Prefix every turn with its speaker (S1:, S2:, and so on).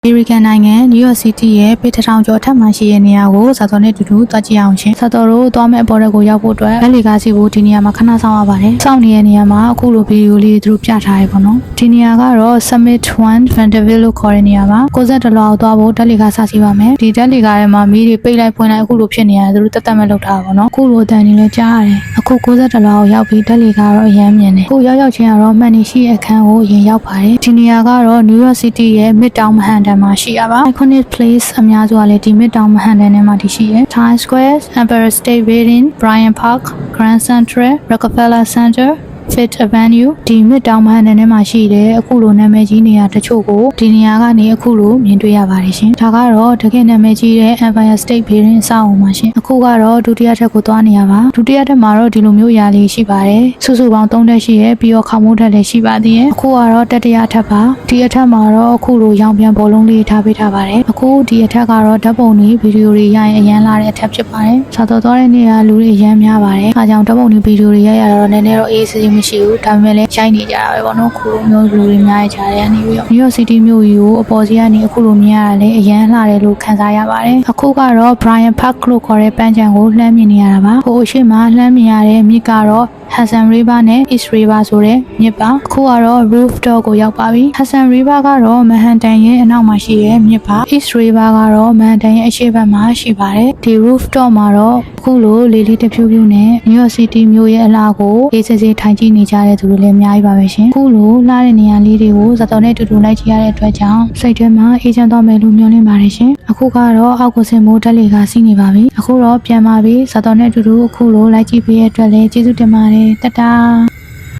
S1: American နိုင်ငံ New York City ရဲ့ပေထထောင်ကျော်ထပ်မှရှိတဲ့နေရာကိုစာတော်နဲ့တူတူသွားကြည့်အောင်ရှင်။စာတော်တို့သွားမဲ့အပေါ်ရက်ကိုရောက်ဖို့အတွက်လက်လီကားစီကိုဒီနေရာမှာခဏဆောင်ရပါတယ်။စောင့်နေတဲ့နေရာမှာအခုလိုဗီဒီယိုလေးသူတို့ပြထားရပေါ့နော်။ဒီနေရာကတော့ Summit 1 Vanderbilt လို့ခေါ်တဲ့နေရာပါ။60 လောက်သွားဖို့တက်လီကားစစီပါမယ်။ဒီတက်လီကားထဲမှာမီးတွေပိတ်လိုက်ဖွင့်လိုက်အခုလိုဖြစ်နေရတယ်သူတို့တက်မဲ့လောက်ထားပါပေါ့နော်။အခုလိုအတန်ကြီးလည်းကြားရတယ်။အခု60လောက်ရောက်ပြီးတက်လီကားတော့အရမ်းမြင်တယ်။အခုရောက်ချင်းကတော့မှန်နေရှိအခန်းကိုအရင်ရောက်ပါတယ်။ဒီနေရာကတော့ New York City ရဲ့ Midtown Manhattan မှာရှိရပါ Iconic Place အများစုကလည်းဒီ Midtown Manhattan ထဲမှာတည်ရှိရ Times Square, Empire State Building, Bryant Park, Grand Central, Rockefeller Center, Fifth Avenue ဒီ Midtown Manhattan ထဲမှာရှိတဲ့အခုလိုနာမည်ကြီးနေရာတချို့ကိုဒီနေရာကနေအခုလိုမြင်တွေ့ရပါတယ်ရှင်ဒါကတော့တကယ်နာမည်ကြီးတဲ့ Empire State Building အဆောက်အအုံပါရှင်အခုကတော့ဒုတိယထပ်ကိုသွားနေရပါဒုတိယထပ်မှာတော့ဒီလိုမျိုးຢာလေးရှိပါတယ်စုစုပေါင်း3ထပ်ရှိရပြီးတော့ခေါင်းမိုးထပ်လည်းရှိပါသေးတယ်အခုကတော့တတိယထပ်ပါဒီအထက်မှာတော့အခုလိုရောင်ပြန်ဘောလုံးလေးထားပေးထားပါတယ်အခုဒီအထက်ကတော့ဓာတ်ပုံတွေဗီဒီယိုတွေရရင်အရန်လာတဲ့အထက်ဖြစ်ပါတယ်စာတော်သွားတဲ့နေရာလူတွေအရန်များပါတယ်အားကြောင့်ဓာတ်ပုံတွေဗီဒီယိုတွေရတော့နည်းနည်းတော့အေးဆေးမရှိဘူးဒါပေမဲ့လည်းရှိုင်းနေကြတာပဲပေါ့နော်ခုလိုမျိုးလူတွေများကြတယ်နေပြီးတော့ New York City မြို့ကြီးကိုအပေါ်စီကနေအခုလိုမြင်ရတယ်လေအရန်လှတယ်လို့ခံစားရပါတယ်အခုကတော့ Bryant Park လို့ခေါ်တဲ့ပန်းခြံကိုလှမ်းမြင်နေရတာပါဟိုအရှိမလှမ်းမြင်ရတဲ့မြစ်ကတော့ Hudson River နဲ့ East River ဆိုတဲ့မြစ်ပါအခုကတော့ Rooftop ကိုရောက်ပါပြီ Hudson River ကတော့ Manhattan ရဲ့အနောက်မှာရှိတဲ့မြစ်ပါ East River ကတော့ Manhattan ရဲ့အရှေ့ဘက်မှာရှိပါတယ်ဒီ Rooftop မှာတော့အခုလိုလေးလေးတဖြူးဖြူးနဲ့ New York City မြို့ရဲ့အလားကိုအေးဆေးဆေးထိုင်ကြည့်နေကြတဲ့သူတွေလည်းအများကြီးပါပဲရှင်အခုလိုလှတဲ့နေရာလေးတွေကိုဇာတော်နဲ့တူတူလိုက်ကြည့်ရတဲ့အတွက်ကြောင့်စိတ်ထဲမှာအေးချမ်းသွားမယ်လို့မျှော်လင့်ပါတယ်ရှင်အခုကတော့အောက်ကိုဆင်မိုးတက်လေကစီးနေပါပြီအခုတော့ပြန်ပါပြီဇာတော်နဲ့တူတူအခုလိုလိုက်ကြည့်ပေးရတဲ့အတွက်လည်းကျေးဇူးတင်ပါတယ်တတား